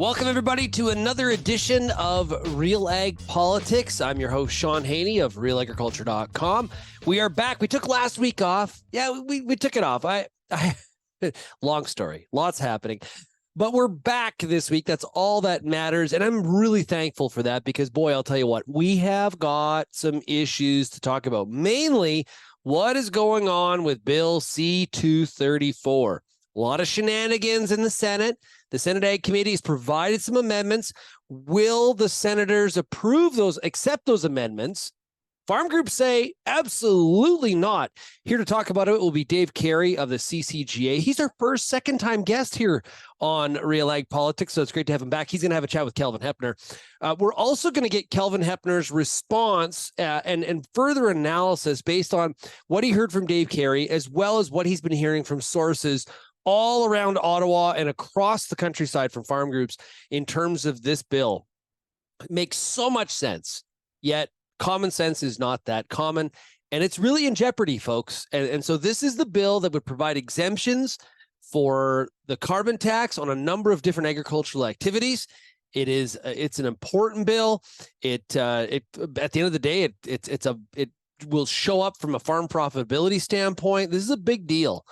Welcome, everybody, to another edition of RealAg Politics. I'm your host, Shaun Haney of RealAgriculture.com. We are back. We took last week off. Yeah, we took it off. Long story. Lots happening. But we're back this week. That's all that matters. And I'm really thankful for that because, boy, I'll tell you what, we have got some issues to talk about. Mainly, what is going on with Bill C-234? A lot of shenanigans in the Senate. The Senate Ag Committee has provided some amendments. Will the senators accept those amendments? Farm groups say absolutely not. Here to talk about it will be Dave Carey of the CCGA. He's our second-time guest here on RealAg Politics, so it's great to have him back. He's going to have a chat with Kelvin Hepner. We're also going to get Kelvin Hepner's response and further analysis based on what he heard from Dave Carey, as well as what he's been hearing from sources all around Ottawa and across the countryside from farm groups in terms of this bill. It makes so much sense, yet common sense is not that common, and it's really in jeopardy, folks. And so this is the bill that would provide exemptions for the carbon tax on a number of different agricultural activities. It's an important bill. It at the end of the day, it will show up from a farm profitability standpoint. This is a big deal.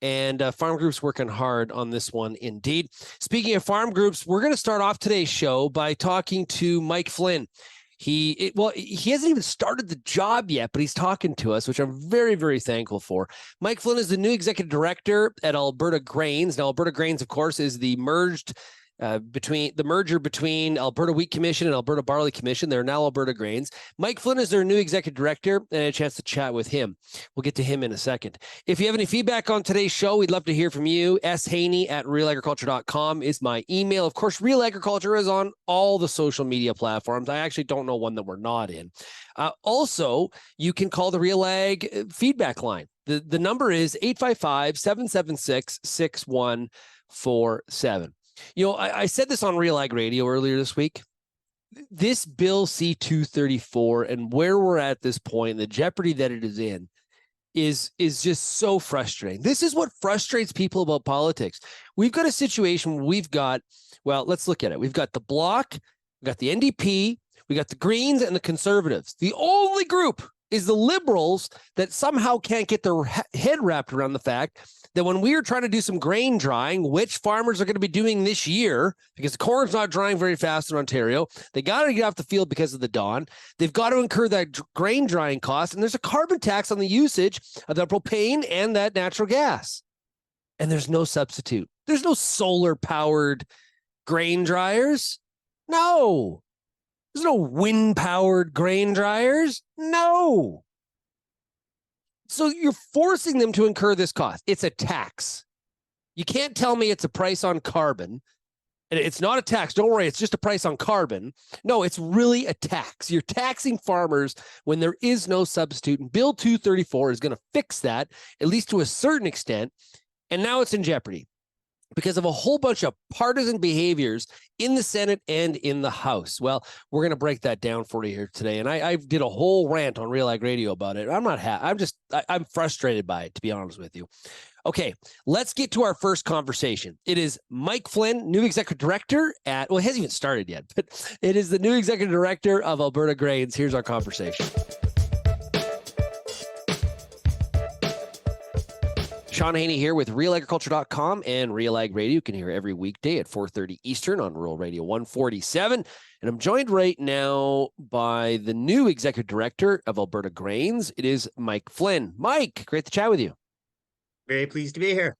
And farm groups working hard on this one indeed. Speaking of farm groups, we're going to start off today's show by talking to Mike Flynn. He hasn't even started the job yet, but he's talking to us, which I'm very, very thankful for. Mike Flynn is the new executive director at Alberta Grains. Now, Alberta Grains, of course, is the merger between Alberta Wheat Commission and Alberta Barley Commission. They're now Alberta Grains. Mike Flynn is their new executive director, and a chance to chat with him. We'll get to him in a second. If you have any feedback on today's show, we'd love to hear from you. shaney@realagriculture.com is my email. Of course, Real Agriculture is on all the social media platforms. I actually don't know one that we're not in. Also, you can call the Real Ag feedback line. The number is 855-776-6147. You know, I said this on RealAg Radio earlier this week. This Bill C-234 and where we're at this point, the jeopardy that it is in, is just so frustrating. This is what frustrates people about politics. We've got a situation where let's look at it. We've got the Bloc, we've got the NDP, we got the Greens and the Conservatives. The only group is the Liberals that somehow can't get their head wrapped around the fact that when we are trying to do some grain drying, which farmers are going to be doing this year, because the corn's not drying very fast in Ontario, they got to get off the field because of the dawn. They've got to incur that grain drying cost, and there's a carbon tax on the usage of the propane and that natural gas. And there's no substitute. There's no solar-powered grain dryers. No. There's no wind-powered grain dryers. No. So you're forcing them to incur this cost. It's a tax. You can't tell me it's a price on carbon. And it's not a tax. Don't worry. It's just a price on carbon. No, it's really a tax. You're taxing farmers when there is no substitute. And Bill 234 is going to fix that, at least to a certain extent. And now it's in jeopardy because of a whole bunch of partisan behaviors in the Senate and in the House. Well, we're going to break that down for you here today. And I did a whole rant on RealAg Radio about it. I'm not happy. I'm frustrated by it, to be honest with you. Okay, let's get to our first conversation. It is Mike Flynn, new executive director it hasn't even started yet, but it is the new executive director of Alberta Grains. Here's our conversation. Shaun Haney here with RealAgriculture.com and RealAg Radio. You can hear every weekday at 4:30 Eastern on Rural Radio 147. And I'm joined right now by the new executive director of Alberta Grains. It is Mike Flynn. Mike, great to chat with you. Very pleased to be here.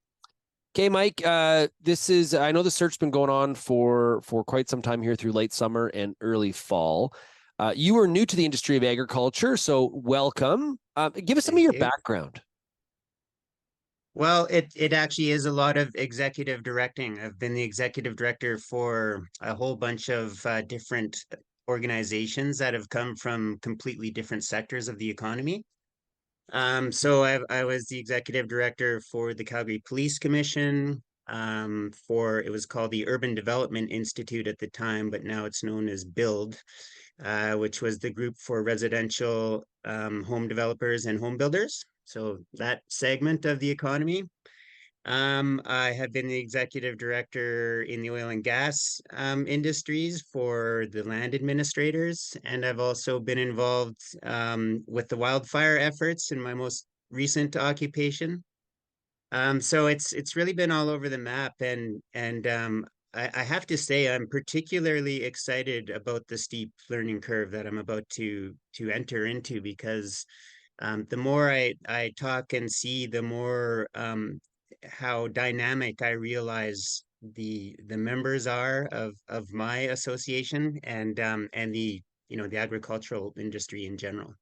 Okay, Mike, I know the search's been going on for quite some time here through late summer and early fall. You are new to the industry of agriculture, so welcome. Give us some of your background. Well, it actually is a lot of executive directing. I've been the executive director for a whole bunch of different organizations that have come from completely different sectors of the economy. So I was the executive director for the Calgary Police Commission, it was called the Urban Development Institute at the time, but now it's known as BUILD, which was the group for residential home developers and home builders. So that segment of the economy. I have been the executive director in the oil and gas industries for the land administrators, and I've also been involved with the wildfire efforts in my most recent occupation. So it's really been all over the map, and I have to say I'm particularly excited about the steep learning curve that I'm about to enter into because the more I talk and see, the more how dynamic I realize the members are of my association and the the agricultural industry in general.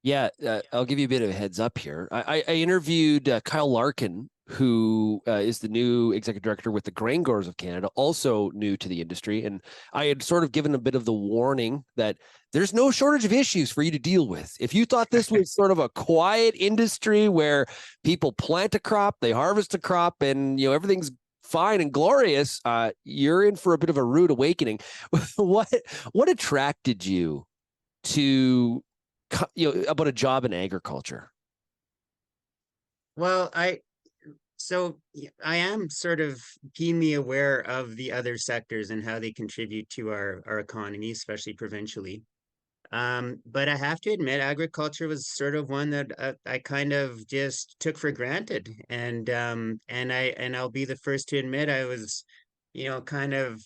Yeah, I'll give you a bit of a heads up here. I interviewed Kyle Larkin, who is the new executive director with the Grain Growers of Canada, also new to the industry. And I had sort of given a bit of the warning that there's no shortage of issues for you to deal with. If you thought this was sort of a quiet industry where people plant a crop, they harvest a crop, and everything's fine and glorious, you're in for a bit of a rude awakening. What attracted you to about a job in agriculture? Well, I am sort of keenly aware of the other sectors and how they contribute to our economy, especially provincially. But I have to admit, agriculture was sort of one that I kind of just took for granted, and I'll be the first to admit I was, kind of,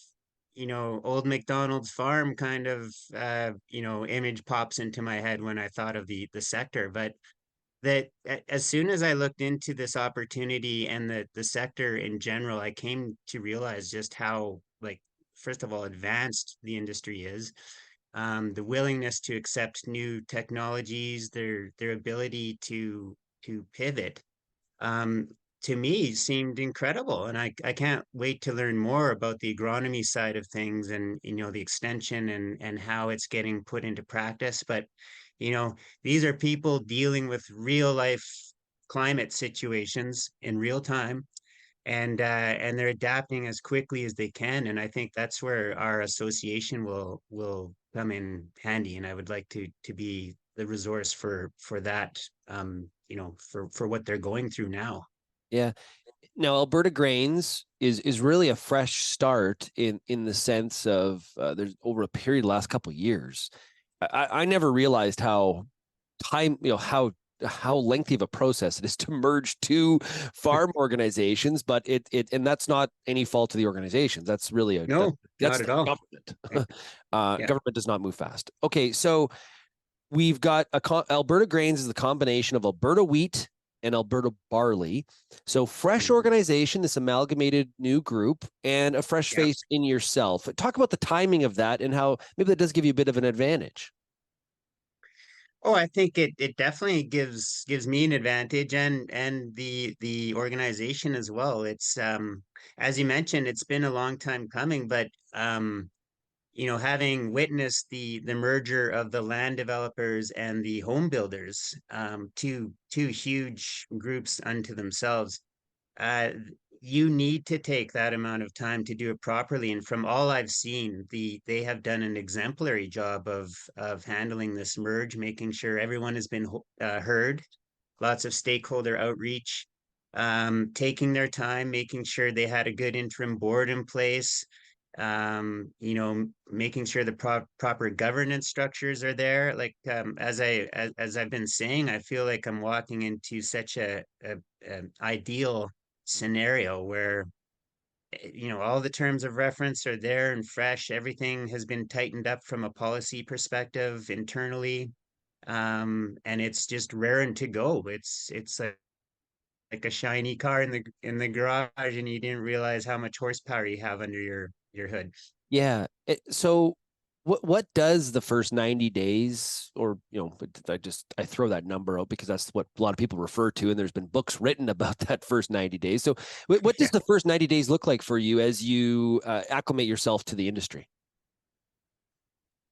old McDonald's farm kind of, image pops into my head when I thought of the sector. But as soon as I looked into this opportunity and the sector in general, I came to realize just how, like, first of all, advanced the industry is, the willingness to accept new technologies, their ability to pivot, um, to me seemed incredible. And I can't wait to learn more about the agronomy side of things and the extension and how it's getting put into practice. But these are people dealing with real life climate situations in real time and they're adapting as quickly as they can. And I think that's where our association will come in handy. And I would like to be the resource for that, for what they're going through now. Yeah. Now, Alberta Grains is really a fresh start in the sense of there's over a period the last couple of years. I never realized how time, how lengthy of a process it is to merge two farm organizations, but and that's not any fault of the organizations. That's really No, that's not at the all. government. Yeah. Government does not move fast. Okay, so we've got Alberta Grains is the combination of Alberta wheat and Alberta barley. So fresh Mhm. organization, this amalgamated new group, and a fresh Yeah. face in yourself. Talk about the timing of that and how maybe that does give you a bit of an advantage. Oh, I think it definitely gives me an advantage and the organization as well. It's as you mentioned, it's been a long time coming, but having witnessed the merger of the land developers and the home builders, two huge groups unto themselves, uh, you need to take that amount of time to do it properly. And from all I've seen, they have done an exemplary job of handling this merge, making sure everyone has been heard, lots of stakeholder outreach, taking their time, making sure they had a good interim board in place, making sure the proper governance structures are there. Like as I've been saying, I feel like I'm walking into such a ideal scenario where all the terms of reference are there and fresh. Everything has been tightened up from a policy perspective internally, and it's just raring to go. It's like a shiny car in the garage, and you didn't realize how much horsepower you have under your hood. Yeah. So what does the first 90 days or I throw that number out because that's what a lot of people refer to and there's been books written about that first 90 days. So what does Yeah. the first 90 days look like for you as you acclimate yourself to the industry?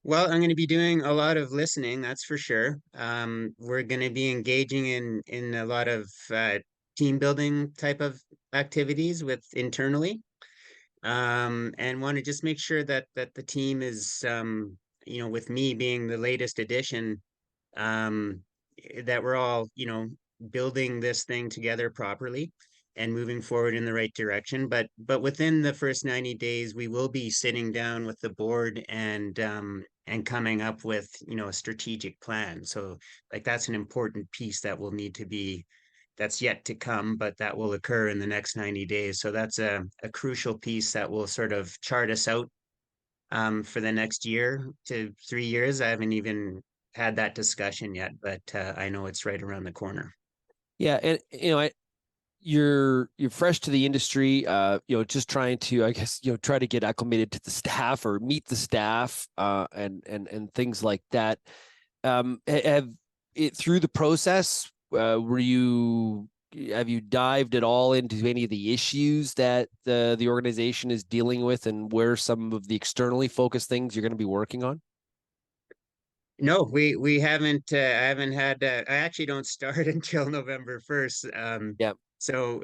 Well, I'm going to be doing a lot of listening, that's for sure. We're going to be engaging in a lot of team building type of activities with internally, and want to just make sure that the team is, with me being the latest addition, um, that we're all, building this thing together properly. and moving forward in the right direction. But within the first 90 days, we will be sitting down with the board and coming up with, a strategic plan. So like that's an important piece that will need to be that's yet to come, but that will occur in the next 90 days. So that's a crucial piece that will sort of chart us out for the next year to 3 years. I haven't even had that discussion yet, but I know it's right around the corner. Yeah, and you're fresh to the industry, just trying to, I guess, try to get acclimated to the staff or meet the staff, and things like that. Have it through the process, have you dived at all into any of the issues that the organization is dealing with, and where some of the externally focused things you're going to be working on? No, we haven't. I haven't had. I actually don't start until November 1st. Yeah. So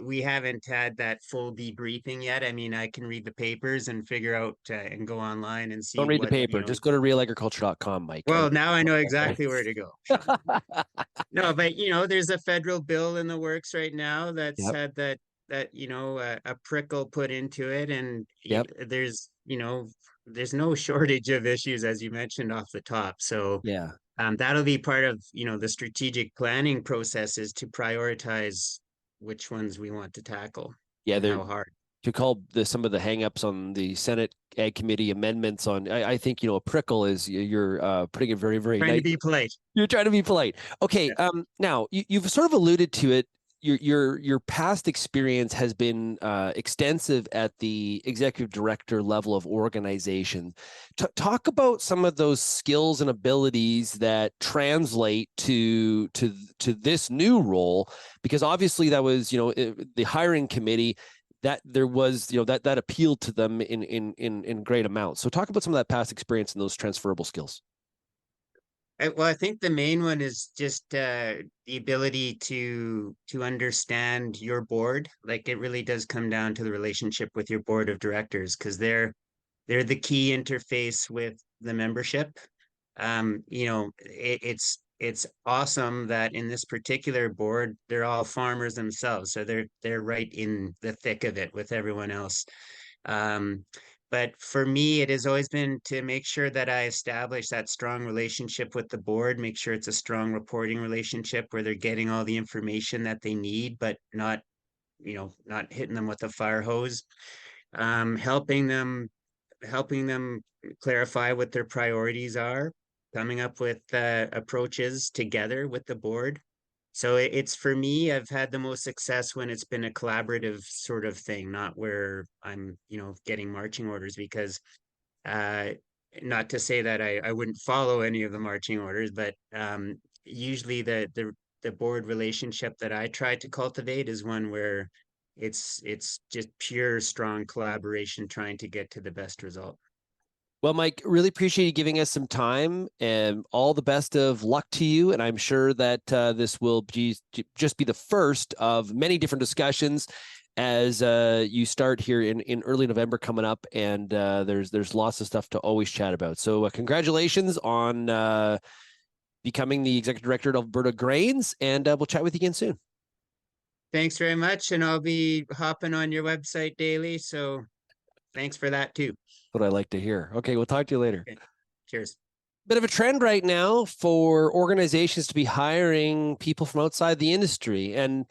we haven't had that full debriefing yet. I mean, I can read the papers and figure out and go online and see Don't read the what, paper. Just go to realagriculture.com, Mike. Well, now I know exactly where to go. No, but there's a federal bill in the works right now that's Yep. had that a prickle put into it, and Yep. there's no shortage of issues, as you mentioned off the top. So Yeah. that'll be part of the strategic planning processes to prioritize which ones we want to tackle and how hard. To call some of the hangups on the Senate Ag Committee amendments on, I think, a prickle is you're putting it very, very Trying nice. to be polite. You're trying to be polite. Okay. Yeah. Now you've sort of alluded to it. Your past experience has been extensive at the executive director level of organization. Talk about some of those skills and abilities that translate to this new role, because obviously that was the hiring committee, that there was that appealed to them in great amounts. So talk about some of that past experience and those transferable skills. Well, I think the main one is just the ability to understand your board. Like it really does come down to the relationship with your board of directors, because they're the key interface with the membership. It's awesome that in this particular board, they're all farmers themselves, so they're right in the thick of it with everyone else. But for me, it has always been to make sure that I establish that strong relationship with the board, make sure it's a strong reporting relationship where they're getting all the information that they need, but not hitting them with a fire hose. Helping them clarify what their priorities are, coming up with approaches together with the board. So it's for me, I've had the most success when it's been a collaborative sort of thing, not where I'm, getting marching orders, because not to say that I wouldn't follow any of the marching orders, but usually the board relationship that I try to cultivate is one where it's just pure strong collaboration trying to get to the best result. Well, Mike, really appreciate you giving us some time, and all the best of luck to you. And I'm sure that this will just be the first of many different discussions as you start here in early November coming up. And there's lots of stuff to always chat about. So congratulations on becoming the executive director of Alberta Grains, and we'll chat with you again soon. Thanks very much. And I'll be hopping on your website daily. So thanks for that too. What I like to hear. Okay, we'll talk to you later. Okay. Cheers. Bit of a trend right now for organizations to be hiring people from outside the industry, and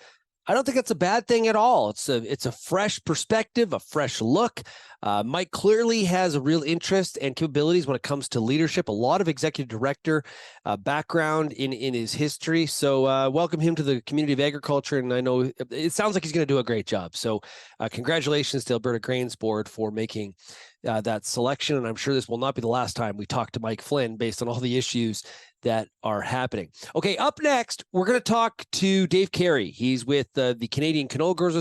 I don't think that's a bad thing at all. It's a fresh perspective, a fresh look. Mike clearly has a real interest and capabilities when it comes to leadership, a lot of executive director background in his history. So welcome him to the community of agriculture. And I know it sounds like he's going to do a great job. So congratulations to Alberta Grains Board for making that selection. And I'm sure this will not be the last time we talk to Mike Flynn based on all the issues that are happening. Okay, up next, we're going to talk to Dave Carey. He's with the Canadian Canola Growers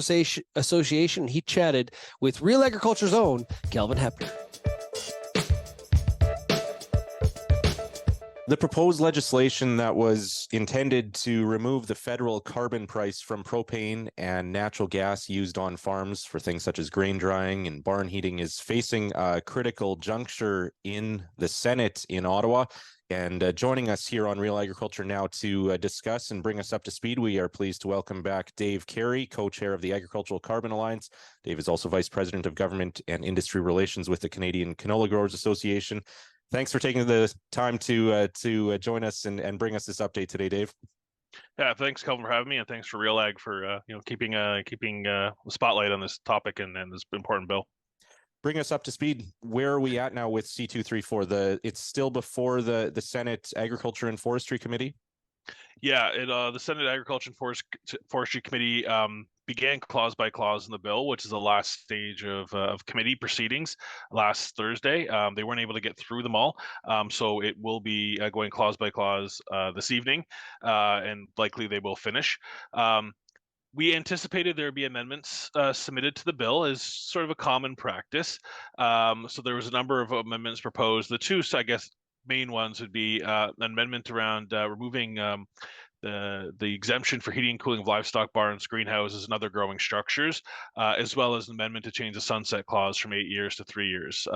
Association. He chatted with Real Agriculture's own Kelvin Hepner. The proposed legislation that was intended to remove the federal carbon price from propane and natural gas used on farms for things such as grain drying and barn heating is facing a critical juncture in the Senate in Ottawa. And joining us here on Real Agriculture now to discuss and bring us up to speed, we are pleased to welcome back Dave Carey, co-chair of the Agricultural Carbon Alliance. Dave is also Vice President of Government and Industry Relations with the Canadian Canola Growers Association. Thanks for taking the time to join us and bring us this update today, Dave. Yeah, thanks, Kelvin, for having me, and thanks for RealAg for keeping the spotlight on this topic and this important bill. Bring us up to speed. Where are we at now with C234? It's still before the Senate Agriculture and Forestry Committee? Yeah, the Senate Agriculture and Forestry Committee began clause by clause in the bill, which is the last stage of committee proceedings last Thursday. They weren't able to get through them all, so it will be going clause by clause this evening, and likely they will finish. We anticipated there would be amendments submitted to the bill as sort of a common practice. So there was a number of amendments proposed. The two, I guess, main ones would be an amendment around removing the exemption for heating and cooling of livestock barns, greenhouses, and other growing structures, as well as an amendment to change the sunset clause from 8 years to 3 years.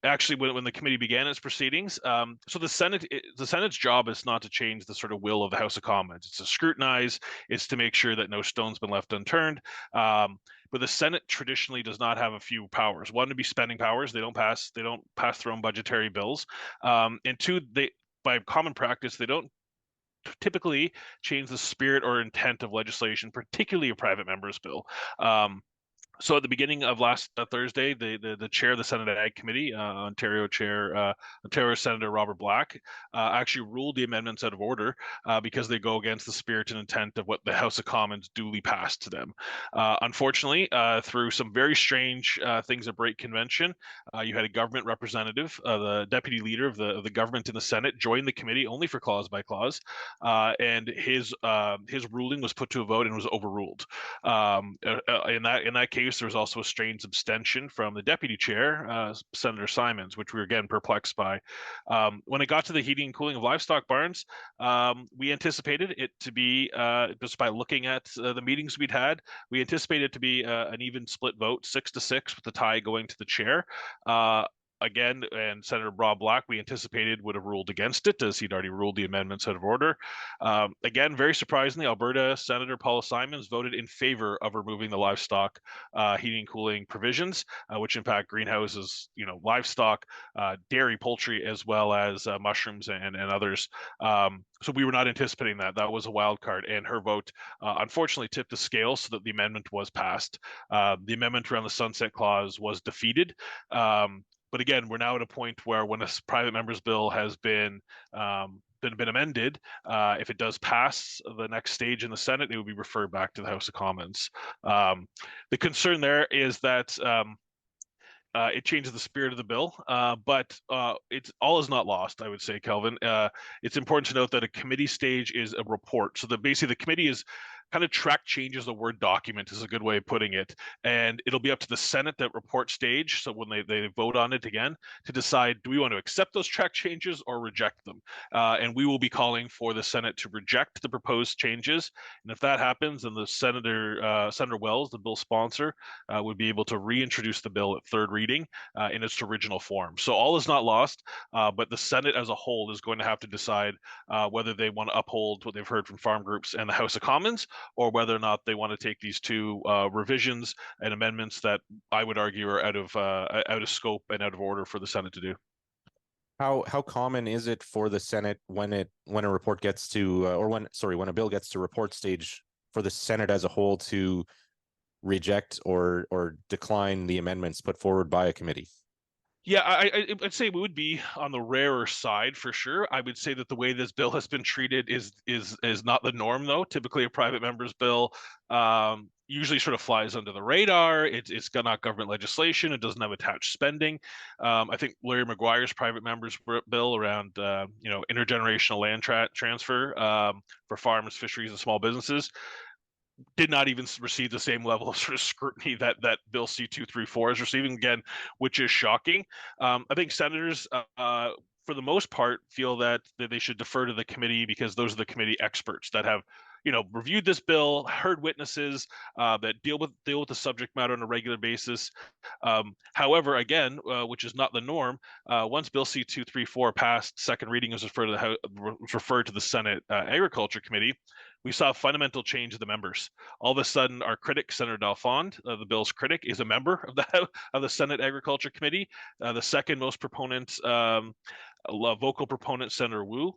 Actually, when the committee began its proceedings, so the Senate's job is not to change the sort of will of the House of Commons. It's to scrutinize, it's to make sure that no stone's been left unturned. But the Senate traditionally does not have a few powers. One, to be spending powers. They don't pass their own budgetary bills. And two, by common practice, they don't typically change the spirit or intent of legislation, particularly a private member's bill. So at the beginning of last Thursday, the chair of the Senate Ag Committee, Ontario Senator Robert Black, actually ruled the amendments out of order because they go against the spirit and intent of what the House of Commons duly passed to them. Unfortunately, through some very strange things at break convention, you had a government representative, the deputy leader of the government in the Senate, join the committee only for clause by clause, and his ruling was put to a vote and was overruled. In that case, there was also a strange abstention from the deputy chair, Senator Simons, which we were again perplexed by. When it got to the heating and cooling of livestock barns, we anticipated it to be, just by looking at the meetings we'd had, we anticipated it to be an even split vote, 6-6, with the tie going to the chair. Again, and Senator Rob Black, we anticipated would have ruled against it, as he'd already ruled the amendments out of order. Again, very surprisingly, Alberta Senator Paula Simons voted in favor of removing the livestock heating and cooling provisions, which impact greenhouses, livestock, dairy, poultry, as well as mushrooms and others. So we were not anticipating that. That was a wild card, and her vote unfortunately tipped the scale so that the amendment was passed. The amendment around the sunset clause was defeated. But again, we're now at a point where when a private member's bill has been amended, if it does pass the next stage in the Senate, it will be referred back to the House of Commons. The concern there is that it changes the spirit of the bill, but it's all is not lost, I would say, Kelvin. It's important to note that a committee stage is a report. So basically the committee is kind of track changes. The word document is a good way of putting it, and it'll be up to the Senate, that report stage, so when they vote on it again, to decide, do we want to accept those track changes or reject them. And we will be calling for the Senate to reject the proposed changes, and if that happens, then the Senator Wells, the bill sponsor, would be able to reintroduce the bill at third reading in its original form. So all is not lost, but the Senate as a whole is going to have to decide whether they want to uphold what they've heard from farm groups and the House of Commons, or whether or not they want to take these two revisions and amendments that I would argue are out of scope and out of order for the Senate to do. How common is it for the Senate when a report gets to when a bill gets to report stage, for the Senate as a whole to reject or decline the amendments put forward by a committee? Yeah, I'd say we would be on the rarer side for sure. I would say that the way this bill has been treated is not the norm, though. Typically, a private member's bill usually sort of flies under the radar. It's not government legislation. It doesn't have attached spending. I think Larry Maguire's private member's bill around intergenerational land transfer for farms, fisheries, and small businesses did not even receive the same level of sort of scrutiny that Bill C-234 is receiving, again, which is shocking. I think senators for the most part, feel that they should defer to the committee because those are the committee experts that have, reviewed this bill, heard witnesses that deal with the subject matter on a regular basis. However, again, which is not the norm, once Bill C-234 passed second reading, was referred to the Senate Agriculture Committee, we saw a fundamental change of the members. All of a sudden, our critic, Senator Dalfond, the bill's critic, is a member of the Senate Agriculture Committee. The second most vocal proponent, Senator Wu,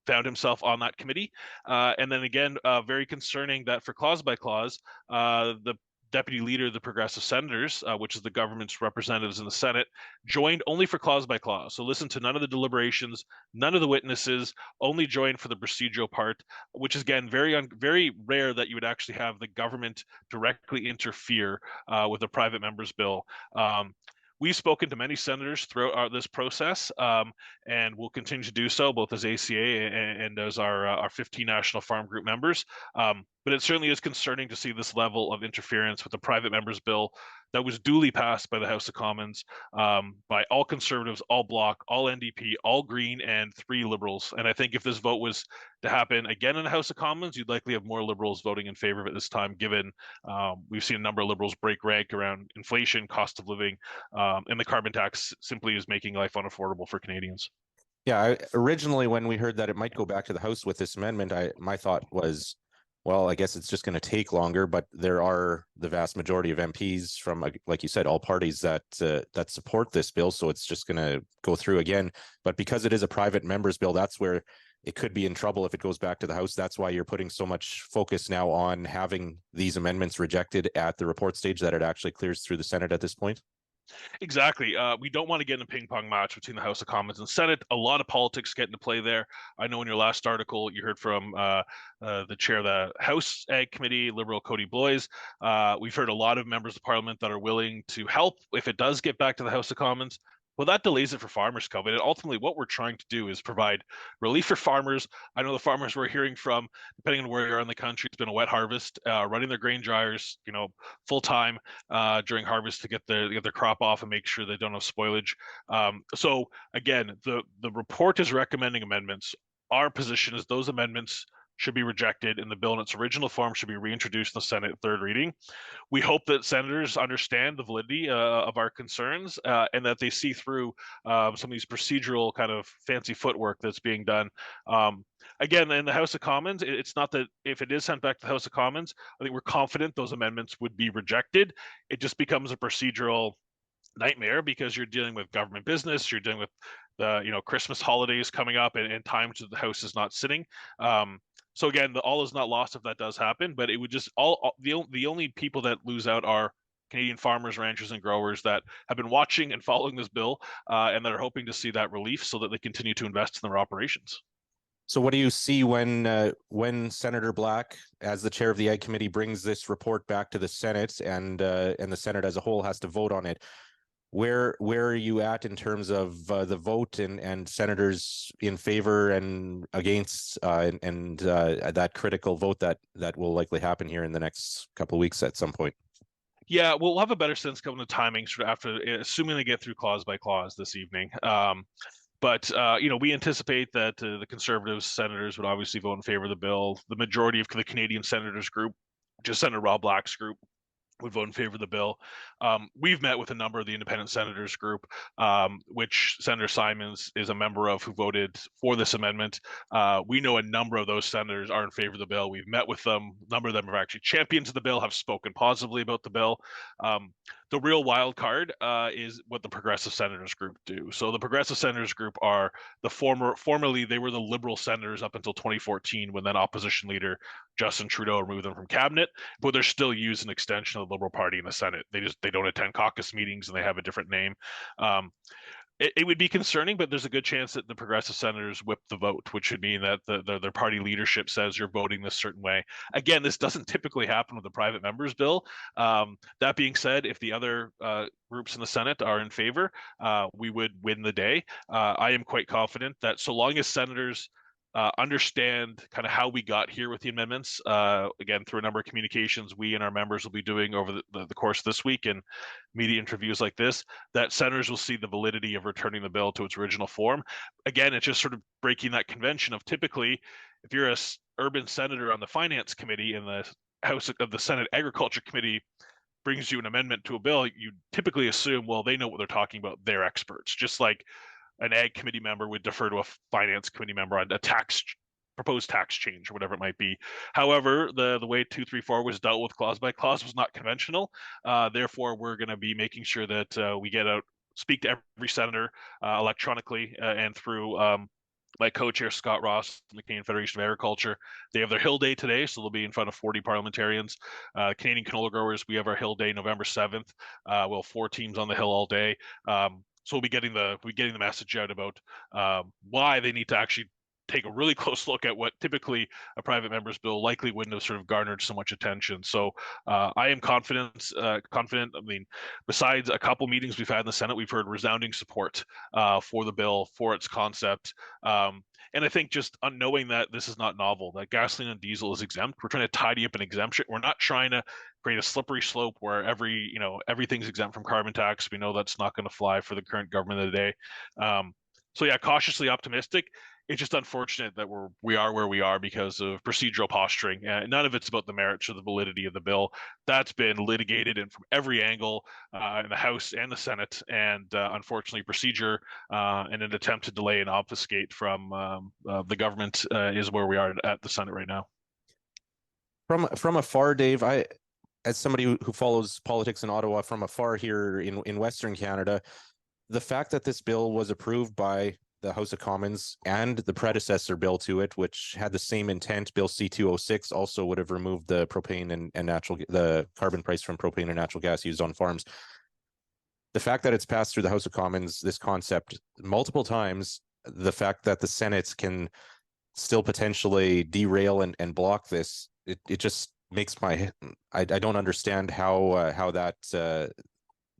found himself on that committee. And then again, very concerning that for clause by clause, the deputy leader of the Progressive Senators, which is the government's representatives in the Senate, joined only for clause by clause. So listen to none of the deliberations, none of the witnesses, only joined for the procedural part, which is, again, very rare that you would actually have the government directly interfere with a private member's bill. We've spoken to many senators throughout this process, and we'll continue to do so, both as ACA and as our 15 National Farm Group members. But it certainly is concerning to see this level of interference with the private members bill that was duly passed by the House of Commons by all Conservatives, all Bloc, all NDP, all Green, and 3 Liberals. And I think if this vote was to happen again in the House of Commons, you'd likely have more Liberals voting in favor of it this time, given we've seen a number of Liberals break rank around inflation, cost of living, and the carbon tax simply is making life unaffordable for Canadians. Yeah, originally when we heard that it might go back to the House with this amendment, my thought was, well, I guess it's just going to take longer, but there are the vast majority of MPs from, like you said, all parties that support this bill, so it's just going to go through again. But because it is a private members bill, that's where it could be in trouble if it goes back to the House. That's why you're putting so much focus now on having these amendments rejected at the report stage, that it actually clears through the Senate at this point. Exactly. We don't want to get in a ping pong match between the House of Commons and Senate. A lot of politics get into play there. I know in your last article, you heard from the chair of the House Ag Committee, Liberal Cody Bloys. We've heard a lot of members of Parliament that are willing to help if it does get back to the House of Commons. Well, that delays it for farmers, Kelvin. And ultimately, what we're trying to do is provide relief for farmers. I know the farmers we're hearing from, depending on where you are in the country, it's been a wet harvest, running their grain dryers, full time during harvest to get their crop off and make sure they don't have spoilage. So again, the report is recommending amendments. Our position is those amendments should be rejected, and the bill in its original form should be reintroduced in the Senate third reading. We hope that senators understand the validity of our concerns and that they see through some of these procedural kind of fancy footwork that's being done. Again, in the House of Commons, it's not that if it is sent back to the House of Commons, I think we're confident those amendments would be rejected. It just becomes a procedural nightmare because you're dealing with government business, you're dealing with the Christmas holidays coming up, and times that the House is not sitting. So again, all is not lost if that does happen, but it would just the only people that lose out are Canadian farmers, ranchers, and growers that have been watching and following this bill and that are hoping to see that relief so that they continue to invest in their operations. So what do you see when Senator Black, as the chair of the Ag Committee, brings this report back to the Senate and the Senate as a whole has to vote on it? Where are you at in terms of the vote and senators in favor and against and that critical vote that will likely happen here in the next couple of weeks at some point? Yeah, we'll have a better sense coming to timing after, assuming they get through clause by clause this evening. But we anticipate that the Conservative senators would obviously vote in favor of the bill. The majority of the Canadian senators group, just Senator Rob Black's group, would vote in favor of the bill. We've met with a number of the independent senators group, which Senator Simons is a member of, who voted for this amendment. We know a number of those senators are in favor of the bill. We've met with them. A number of them are actually champions of the bill, have spoken positively about the bill. The real wild card is what the Progressive Senators Group do. So the Progressive Senators Group are formerly they were the Liberal senators up until 2014, when then opposition leader Justin Trudeau removed them from cabinet, but they're still used an extension of the Liberal Party in the Senate. They don't attend caucus meetings and they have a different name. It would be concerning, but there's a good chance that the Progressive senators whip the vote, which would mean that their party leadership says you're voting this certain way. Again, this doesn't typically happen with the private members bill. That being said, if the other groups in the Senate are in favor, we would win the day. I am quite confident that so long as senators understand kind of how we got here with the amendments. Again, through a number of communications we and our members will be doing over the course of this week and media interviews like this, that senators will see the validity of returning the bill to its original form. Again, it's just sort of breaking that convention of typically, if you're a urban senator on the Finance Committee and the House of the Senate Agriculture Committee brings you an amendment to a bill, you typically assume, well, they know what they're talking about. They're experts, just like an ag committee member would defer to a finance committee member on a proposed tax change or whatever it might be. However, the way 234 was dealt with clause by clause was not conventional. Therefore, we're going to be making sure that we get out, speak to every senator electronically and through my co-chair Scott Ross from the Canadian Federation of Agriculture. They have their Hill Day today, so they'll be in front of 40 parliamentarians. Canadian canola growers, we have our Hill Day November 7th. We'll have 4 teams on the Hill all day. So we'll be getting the message out about why they need to actually take a really close look at what typically a private member's bill likely wouldn't have sort of garnered so much attention. So I am confident. I mean, besides a couple meetings we've had in the Senate, we've heard resounding support for the bill, for its concept. And I think just knowing that this is not novel, that gasoline and diesel is exempt, we're trying to tidy up an exemption. We're not trying to create a slippery slope where everything's exempt from carbon tax. We know that's not going to fly for the current government of the day. So yeah, cautiously optimistic. It's just unfortunate that we are where we are because of procedural posturing. None of it's about the merits or the validity of the bill. That's been litigated and from every angle in the House and the Senate, and unfortunately, procedure and an attempt to delay and obfuscate from the government is where we are at the Senate right now. From afar, Dave, as somebody who follows politics in Ottawa from afar here in Western Canada, the fact that this bill was approved by the House of Commons and the predecessor bill to it, which had the same intent, Bill C-206, also would have removed the propane and the carbon price from propane and natural gas used on farms. The fact that it's passed through the House of Commons, this concept multiple times, the fact that the Senate can still potentially derail and block this, it just makes I don't understand how that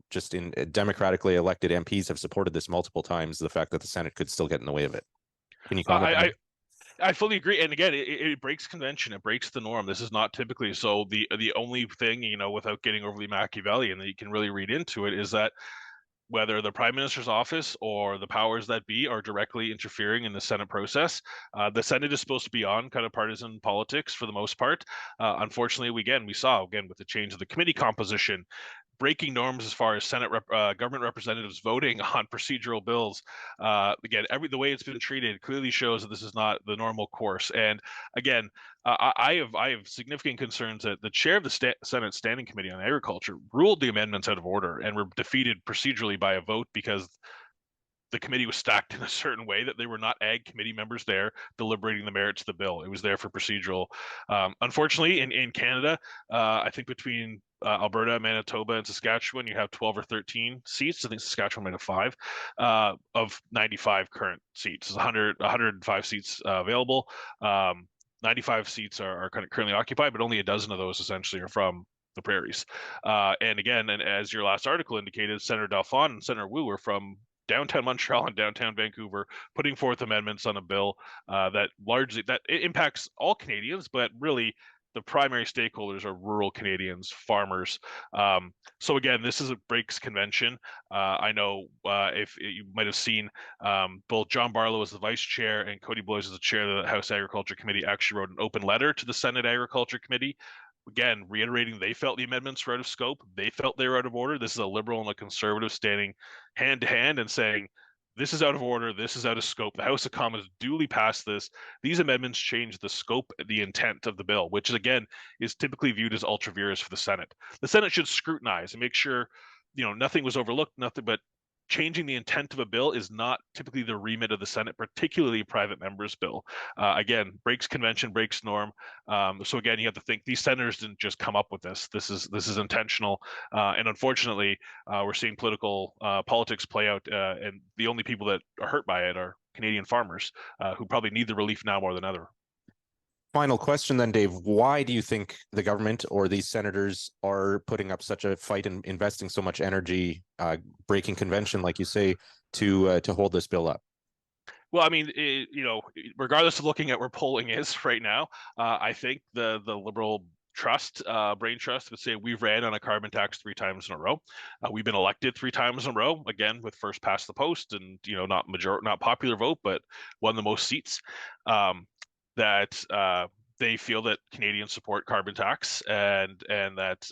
just in democratically elected MPs have supported this multiple times. The fact that the Senate could still get in the way of it. Can you comment? I fully agree. And again, it breaks convention. It breaks the norm. This is not typically so. The only thing, without getting overly Machiavellian, that you can really read into it is that whether the Prime Minister's office or the powers that be are directly interfering in the Senate process, the Senate is supposed to be on kind of partisan politics for the most part. Unfortunately, we saw with the change of the committee composition, breaking norms as far as Senate government representatives voting on procedural bills. Again, the way it's been treated clearly shows that this is not the normal course. And again, I have significant concerns that the chair of the Senate Standing Committee on Agriculture ruled the amendments out of order and were defeated procedurally by a vote because the committee was stacked in a certain way that they were not ag committee members there deliberating the merits of the bill. It was there for procedural. Unfortunately, in Canada, I think between Alberta, Manitoba, and Saskatchewan, you have 12 or 13 seats. I think Saskatchewan might have 5 of 95 current seats. There's 105 seats available. 95 seats are currently occupied, but only a dozen of those essentially are from the prairies. And again, and as your last article indicated, Senator Dalphon and Senator Wu are from downtown Montreal and downtown Vancouver, putting forth amendments on a bill that it impacts all Canadians, but really the primary stakeholders are rural Canadians, farmers. So again, this breaks convention. I know if you might have seen, both John Barlow as the vice chair and Cody Blois as the chair of the House Agriculture Committee actually wrote an open letter to the Senate Agriculture Committee, again, reiterating they felt the amendments were out of scope. They felt they were out of order. This is a liberal and a conservative standing hand to hand and saying, this is out of order. This is out of scope. The House of Commons duly passed this. These amendments change the scope, the intent of the bill, which again is typically viewed as ultra vires for the Senate. The Senate should scrutinize and make sure, nothing was overlooked, but changing the intent of a bill is not typically the remit of the Senate, particularly a private member's bill. Again, breaks convention, breaks norm. So again, you have to think these senators didn't just come up with this. This is intentional, and unfortunately, we're seeing politics play out, and the only people that are hurt by it are Canadian farmers, who probably need the relief now more than ever. Final question then, Dave. Why do you think the government or these senators are putting up such a fight and investing so much energy, breaking convention, like you say, to hold this bill up? Well, I mean, regardless of looking at where polling is right now, I think the Liberal brain trust would say we've ran on a carbon tax 3 times in a row. We've been elected 3 times in a row, again with first past the post, and not popular vote, but won the most seats. That they feel that Canadians support carbon tax, and that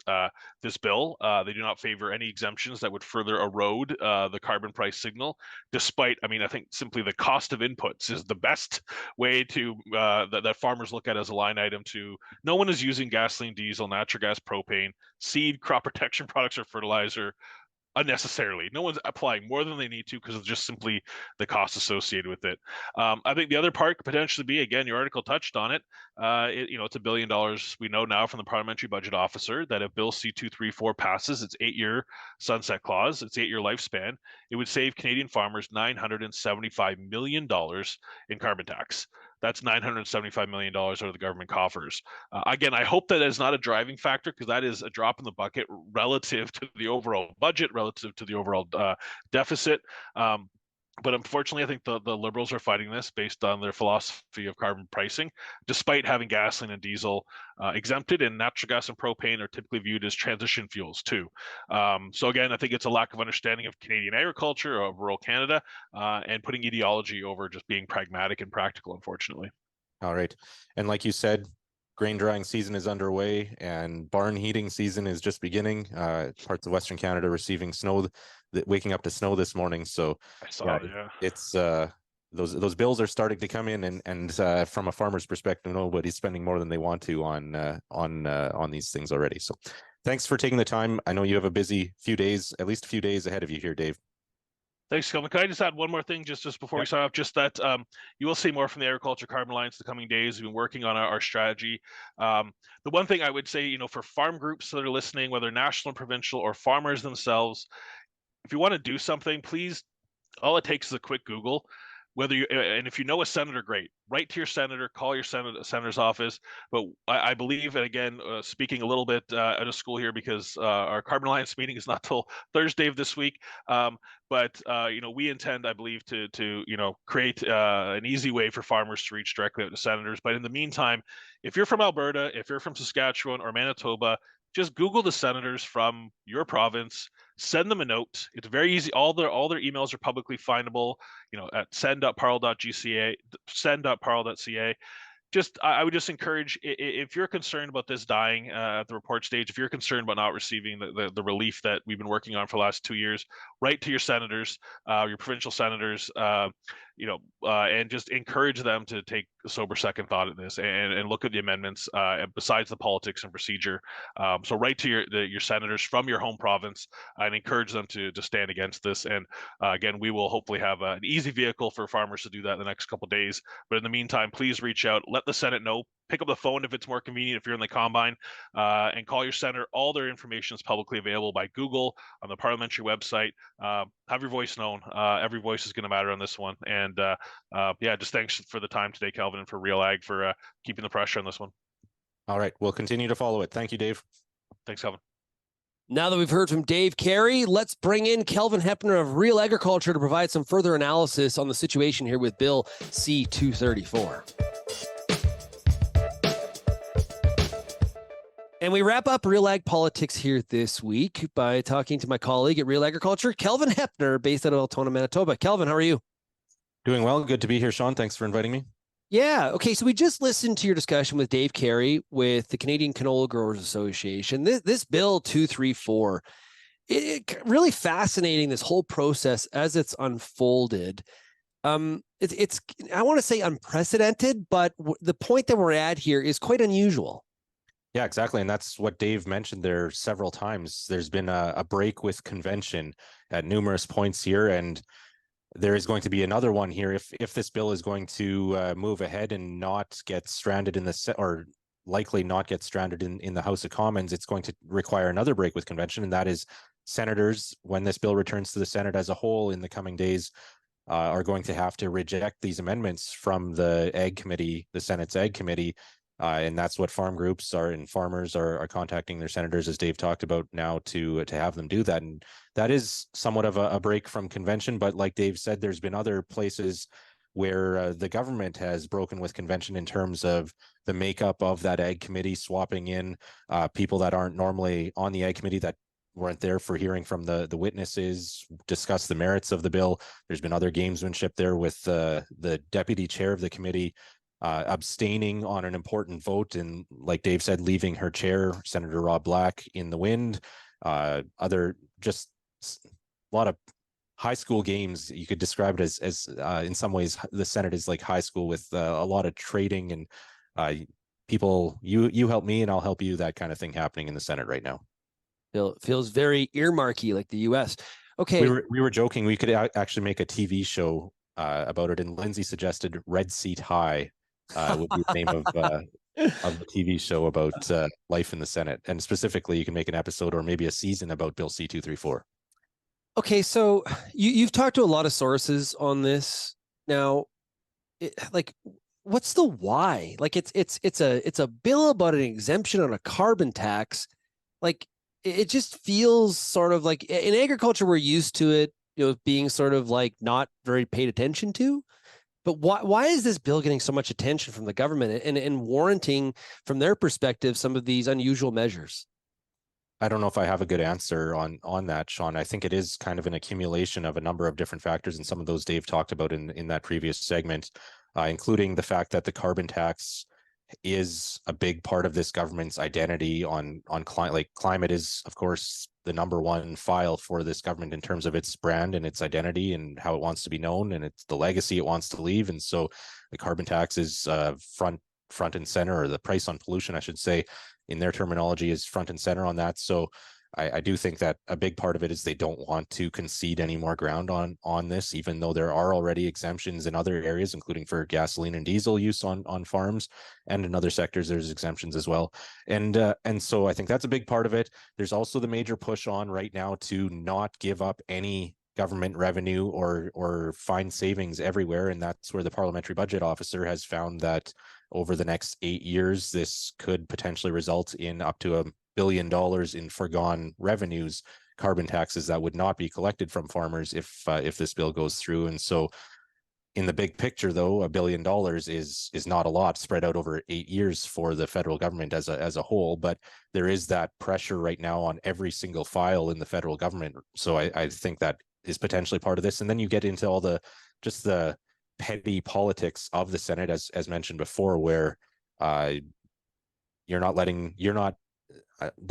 this bill, they do not favor any exemptions that would further erode the carbon price signal. Despite, I mean, I think simply the cost of inputs is the best way to that farmers look at as a line item. To no one is using gasoline, diesel, natural gas, propane, seed, crop protection products, or fertilizer unnecessarily. No one's applying more than they need to because of just simply the cost associated with it. I think the other part could potentially be, again, your article touched on it. It's $1 billion. We know now from the parliamentary budget officer that if Bill C-234 passes, its 8-year sunset clause, its 8-year lifespan, it would save Canadian farmers $975 million in carbon tax. That's $975 million out of the government coffers. Again, I hope that is not a driving factor, because that is a drop in the bucket relative to the overall budget, relative to the overall deficit. But unfortunately, I think the Liberals are fighting this based on their philosophy of carbon pricing, despite having gasoline and diesel exempted, and natural gas and propane are typically viewed as transition fuels too. So again, I think it's a lack of understanding of Canadian agriculture, of rural Canada, and putting ideology over just being pragmatic and practical, unfortunately. All right. And like you said, grain drying season is underway and barn heating season is just beginning. Parts of Western Canada receiving snow, waking up to snow this morning. So I saw, yeah. It's those bills are starting to come in, and from a farmer's perspective, nobody's spending more than they want to on these things already. So thanks for taking the time. I know you have a busy few days, at least a few days ahead of you here, Dave. Thanks, Kelvin. Can I just add one more thing just before we sign off? Just that you will see more from the Agriculture Carbon Alliance the coming days. We've been working on our strategy. The one thing I would say, for farm groups that are listening, whether national and provincial or farmers themselves, if you want to do something, please, all it takes is a quick Google. And if you know a senator, great. Write to your senator, call your senator's office. But I believe, and again, speaking a little bit out of school here, because our Carbon Alliance meeting is not till Thursday of this week. But we intend, I believe, to create an easy way for farmers to reach directly out to senators. But in the meantime, if you're from Alberta, if you're from Saskatchewan or Manitoba, just Google the senators from your province, send them a note. It's very easy. All their emails are publicly findable, at send.parle.ca. I would just encourage, if you're concerned about this dying at the report stage, if you're concerned about not receiving the relief that we've been working on for the last 2 years, write to your senators, your provincial senators, and just encourage them to take a sober second thought at this and look at the amendments besides the politics and procedure. So write to your senators from your home province and encourage them to stand against this. And again, we will hopefully have an easy vehicle for farmers to do that in the next couple of days. But in the meantime, please reach out, let the Senate know. Pick up the phone if it's more convenient, if you're in the combine, and call your senator. All their information is publicly available by Google, on the parliamentary website. Have your voice known. Every voice is going to matter on this one. And just thanks for the time today, Kelvin, and for RealAg for keeping the pressure on this one. All right. We'll continue to follow it. Thank you, Dave. Thanks, Kelvin. Now that we've heard from Dave Carey, let's bring in Kelvin Heppner of RealAgriculture to provide some further analysis on the situation here with Bill C-234. And we wrap up RealAg Politics here this week by talking to my colleague at RealAgriculture, Kelvin Heppner, based out of Altona, Manitoba. Kelvin, how are you? Doing well. Good to be here, Shaun. Thanks for inviting me. Yeah. Okay. So we just listened to your discussion with Dave Carey with the Canadian Canola Growers Association. This Bill 234, it really fascinating, this whole process as it's unfolded. It's I want to say unprecedented, but the point that we're at here is quite unusual. Yeah, exactly. And that's what Dave mentioned there several times. There's been a break with convention at numerous points here, and there is going to be another one here if this bill is going to move ahead and not get stranded or likely not get stranded in the House of Commons. It's going to require another break with convention, and that is senators, when this bill returns to the Senate as a whole in the coming days, are going to have to reject these amendments from the Ag Committee, the Senate's Ag Committee. And that's what farm groups and farmers are contacting their senators, as Dave talked about now, to have them do that. And that is somewhat of a break from convention. But like Dave said, there's been other places where the government has broken with convention in terms of the makeup of that ag committee, swapping in people that aren't normally on the ag committee, that weren't there for hearing from the witnesses, discuss the merits of the bill. There's been other gamesmanship there with the deputy chair of the committee abstaining on an important vote, and like Dave said, leaving her chair, Senator Rob Black, in the wind. Other just a lot of high school games. You could describe it as in some ways the Senate is like high school, with a lot of trading and people, you help me and I'll help you, that kind of thing happening in the Senate right now. Feels very earmarky, like the U.S. Okay, we were joking we could actually make a TV show about it, and Lindsay suggested Red Seat High would be the name of the TV show about life in the Senate, and specifically you can make an episode or maybe a season about Bill C-234. Okay, so you've talked to a lot of sources on this now. What's the why? Like, it's a bill about an exemption on a carbon tax. Like, it just feels sort of like in agriculture we're used to it, being sort of like not very paid attention to. But why is this bill getting so much attention from the government and warranting, from their perspective, some of these unusual measures? I don't know if I have a good answer on that, Shaun. I think it is kind of an accumulation of a number of different factors, and some of those Dave talked about in that previous segment, including the fact that the carbon tax is a big part of this government's identity on climate. Like, climate is, of course, the number one file for this government in terms of its brand and its identity and how it wants to be known, and it's the legacy it wants to leave. And so the carbon tax is front and center, or the price on pollution, I should say, in their terminology, is front and center on that. So I do think that a big part of it is they don't want to concede any more ground on this, even though there are already exemptions in other areas, including for gasoline and diesel use on farms, and in other sectors there's exemptions as well. And so I think that's a big part of it. There's also the major push on right now to not give up any government revenue or find savings everywhere, and that's where the parliamentary budget officer has found that over the next 8 years this could potentially result in up to $1 billion in foregone revenues, carbon taxes that would not be collected from farmers if this bill goes through. And so in the big picture, though, $1 billion is not a lot spread out over 8 years for the federal government as a whole, but there is that pressure right now on every single file in the federal government. So I think that is potentially part of this. And then you get into all the petty politics of the Senate, as mentioned before, where there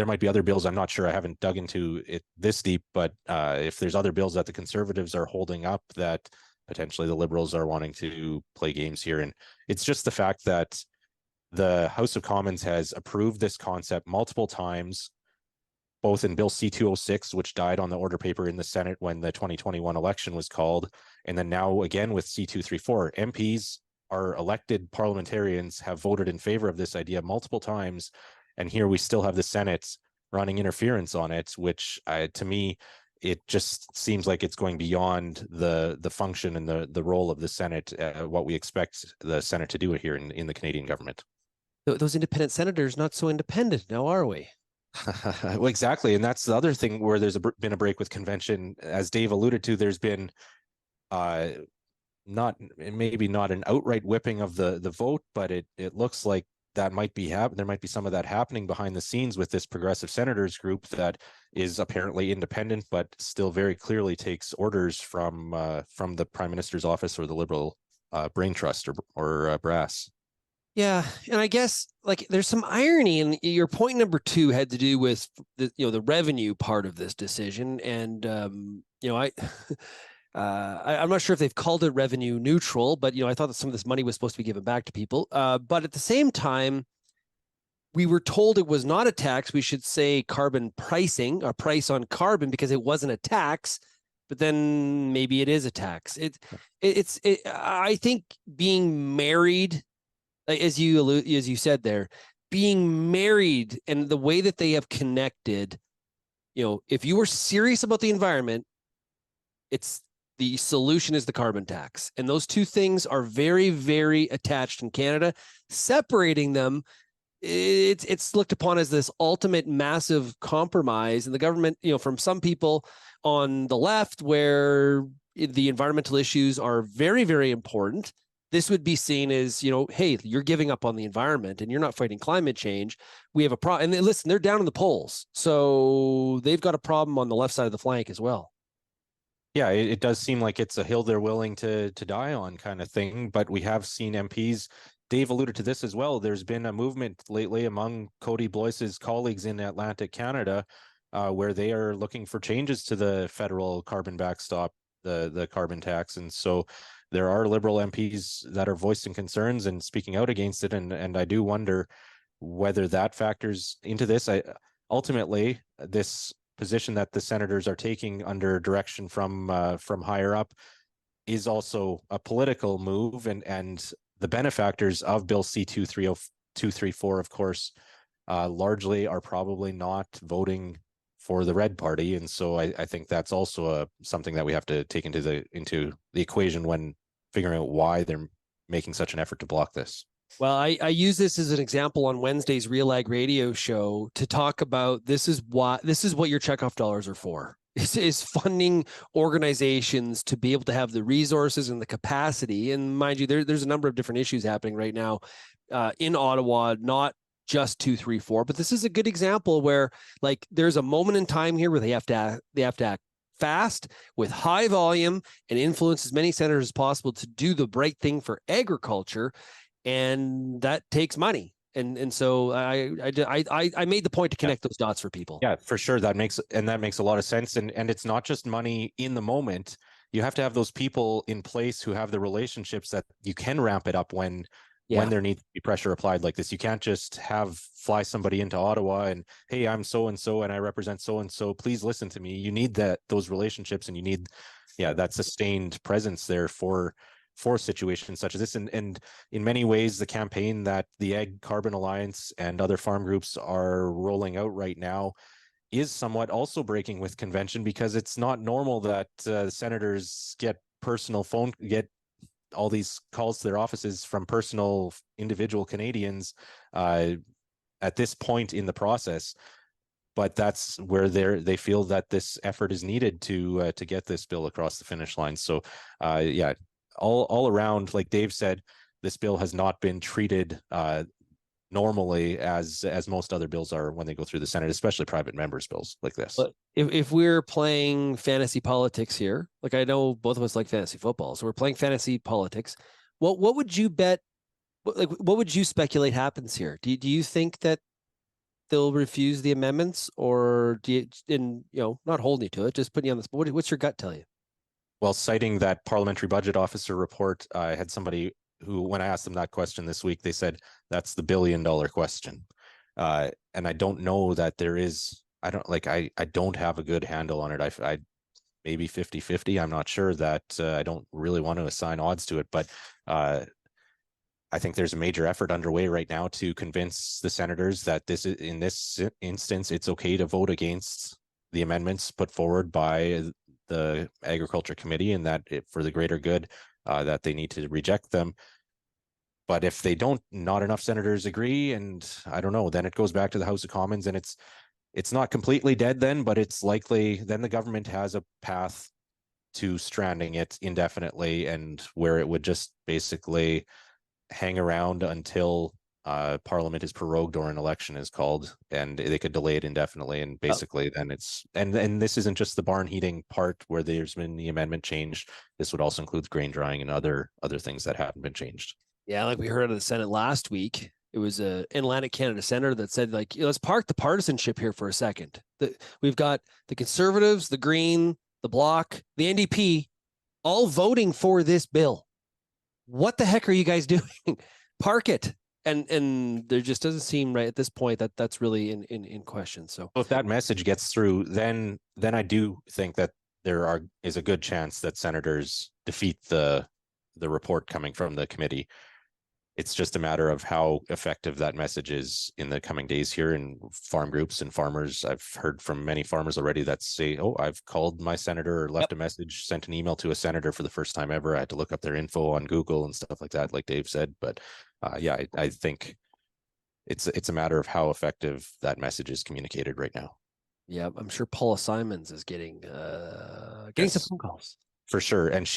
might be other bills. I'm not sure. I haven't dug into it this deep, but if there's other bills that the Conservatives are holding up that potentially the Liberals are wanting to play games here. And it's just the fact that the House of Commons has approved this concept multiple times, both in Bill C-206, which died on the order paper in the Senate when the 2021 election was called, and then now again with C-234. MPs, our elected parliamentarians, have voted in favor of this idea multiple times, and here we still have the Senate running interference on it, which to me, it just seems like it's going beyond the function and the role of the Senate, what we expect the Senate to do here in the Canadian government. Those independent senators, not so independent now, are we? Well, exactly. And that's the other thing where there's been a break with convention. As Dave alluded to, there's been maybe not an outright whipping of the vote, but it looks like that might be there might be some of that happening behind the scenes with this progressive senators group that is apparently independent, but still very clearly takes orders from the Prime Minister's office or the Liberal brain trust or brass. Yeah, and I guess like there's some irony, and your point number 2 had to do with the revenue part of this decision, and I'm not sure if they've called it revenue neutral, but I thought that some of this money was supposed to be given back to people. But at the same time, we were told it was not a tax. We should say carbon pricing, a price on carbon, because it wasn't a tax. But then maybe it is a tax. I think being married, as you said there, being married and the way that they have connected, if you were serious about the environment, the solution is the carbon tax. And those two things are very, very attached in Canada. Separating them, it's looked upon as this ultimate massive compromise. And the government, from some people on the left, where the environmental issues are very, very important, this would be seen as, hey, you're giving up on the environment and you're not fighting climate change. We have a problem. And listen, they're down in the polls. So they've got a problem on the left side of the flank as well. Yeah, it does seem like it's a hill they're willing to die on kind of thing. But we have seen MPs, Dave alluded to this as well. There's been a movement lately among Cody Blois's colleagues in Atlantic Canada where they are looking for changes to the federal carbon backstop, the carbon tax. And so there are Liberal MPs that are voicing concerns and speaking out against it. And I do wonder whether that factors into this. Ultimately, this position that the senators are taking under direction from higher up is also a political move, and the benefactors of Bill C-234, of course, largely are probably not voting for the Red Party, and so I think that's also something that we have to take into the equation when figuring out why they're making such an effort to block this. Well, I use this as an example on Wednesday's RealAg radio show to talk about this is what your checkoff dollars are for. This is funding organizations to be able to have the resources and the capacity. And mind you, there's a number of different issues happening right now in Ottawa, not just 234, but this is a good example where like there's a moment in time here where they have to act fast with high volume and influence as many senators as possible to do the right thing for agriculture. And that takes money. And so I made the point to connect those dots for people. Yeah, for sure. That makes a lot of sense. And it's not just money in the moment. You have to have those people in place who have the relationships that you can ramp it up when there needs to be pressure applied like this. You can't just fly somebody into Ottawa and, hey, I'm so-and-so and I represent so-and-so. Please listen to me. You need those relationships, and you need, that sustained presence there for situations such as this. And in many ways, the campaign that the Ag Carbon Alliance and other farm groups are rolling out right now is somewhat also breaking with convention, because it's not normal that senators get all these calls to their offices from personal individual Canadians at this point in the process. But that's where they feel that this effort is needed to get this bill across the finish line. So all around, like Dave said, this bill has not been treated normally as most other bills are when they go through the Senate, especially private members' bills like this. But if we're playing fantasy politics here, like I know both of us like fantasy football, so we're playing fantasy politics. What would you bet? Like, what would you speculate happens here? Do you think that they'll refuse the amendments, or do you, not holding you to it, just putting you on the spot? What's your gut tell you? Well, citing that parliamentary budget officer report, I had somebody who, when I asked them that question this week, they said that's the $1 billion question. And I don't know that there is, I don't have a good handle on it. I maybe 50-50. I'm not sure. That I don't really want to assign odds to it, but I think there's a major effort underway right now to convince the senators that in this instance, it's okay to vote against the amendments put forward by the Agriculture Committee, and that for the greater good, that they need to reject them. But if they don't, not enough senators agree, and I don't know, then it goes back to the House of Commons, and it's not completely dead then, but it's likely then the government has a path to stranding it indefinitely, and where it would just basically hang around until Parliament is prorogued or an election is called, and they could delay it indefinitely. And basically then it's, and this isn't just the barn heating part where there's been the amendment changed. This would also include grain drying and other things that haven't been changed. Yeah, like we heard of the Senate last week, it was a Atlantic Canada senator that said, like, let's park the partisanship here for a second. We've got the Conservatives, the Green, the Bloc, the NDP, all voting for this bill. What the heck are you guys doing? Park it. And there just doesn't seem right at this point that that's really in question. So if that message gets through, then I do think that is a good chance that senators defeat the report coming from the committee. It's just a matter of how effective that message is in the coming days here in farm groups and farmers. I've heard from many farmers already that say, oh, I've called my senator or left a message, sent an email to a senator for the first time ever. I had to look up their info on Google and stuff like that, like Dave said. But I think it's a matter of how effective that message is communicated right now. Yeah, I'm sure Paula Simons is getting some phone calls. For sure. And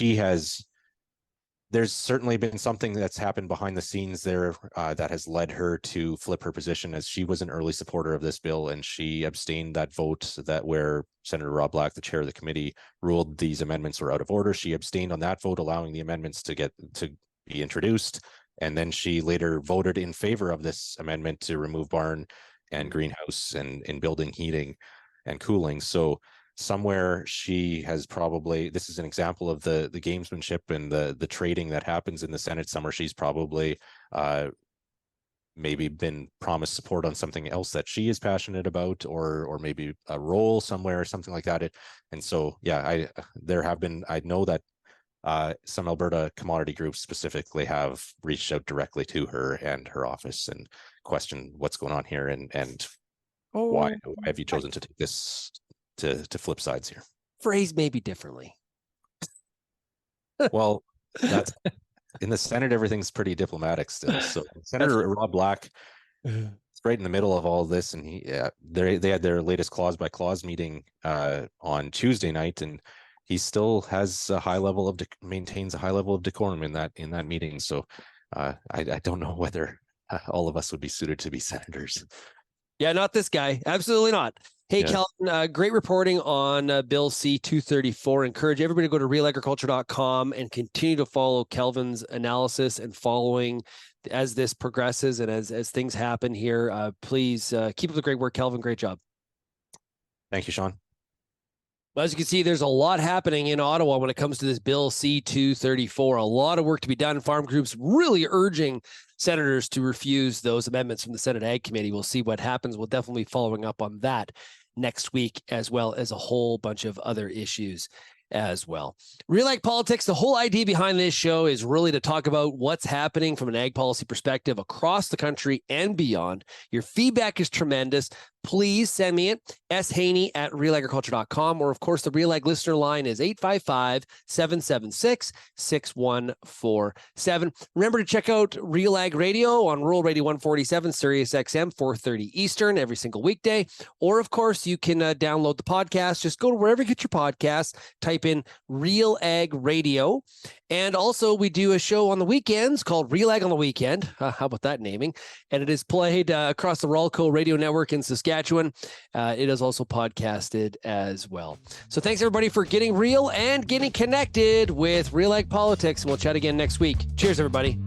there's certainly been something that's happened behind the scenes there that has led her to flip her position, as she was an early supporter of this bill, and she abstained that vote where Senator Rob Black, the chair of the committee, ruled these amendments were out of order. She abstained on that vote, allowing the amendments to be introduced. And then she later voted in favor of this amendment to remove barn and greenhouse and in building heating and cooling. So somewhere she has probably, this is an example of the gamesmanship and the trading that happens in the Senate. Somewhere she's probably maybe been promised support on something else that she is passionate about, or maybe a role somewhere or something like that. And so, yeah, I know that some Alberta commodity groups specifically have reached out directly to her and her office and questioned what's going on here, and why have you chosen to take this to flip sides here? Phrase maybe differently. Well, that's in the Senate, everything's pretty diplomatic still. So Senator Rob Black is right in the middle of all of this, and they had their latest clause by clause meeting on Tuesday night, and he still has a high level of maintains a high level of decorum in that meeting. So I don't know whether all of us would be suited to be senators. Yeah, not this guy. Absolutely not. Hey, yeah. Kelvin, great reporting on Bill C-234. Encourage everybody to go to RealAgriculture.com and continue to follow Kelvin's analysis and following as this progresses and as things happen here. Please keep up the great work, Kelvin. Great job. Thank you, Shaun. As you can see, there's a lot happening in Ottawa when it comes to this Bill C-234. A lot of work to be done. Farm groups really urging senators to refuse those amendments from the Senate Ag Committee. We'll see what happens. We'll definitely be following up on that next week, as well as a whole bunch of other issues as well. RealAg Politics, the whole idea behind this show is really to talk about what's happening from an ag policy perspective across the country and beyond. Your feedback is tremendous. Please send me it, shaney@realagriculture.com, or of course, the RealAg listener line is 855-776-6147. Remember to check out RealAg Radio on Rural Radio 147, Sirius XM, 4:30 Eastern every single weekday. Or of course, you can download the podcast. Just go to wherever you get your podcasts, type in RealAg Radio. And also, we do a show on the weekends called RealAg on the Weekend. How about that naming? And it is played across the Ralco Radio Network in Saskatchewan. It is also podcasted as well. So thanks, everybody, for getting real and getting connected with RealAg Politics. And we'll chat again next week. Cheers, everybody.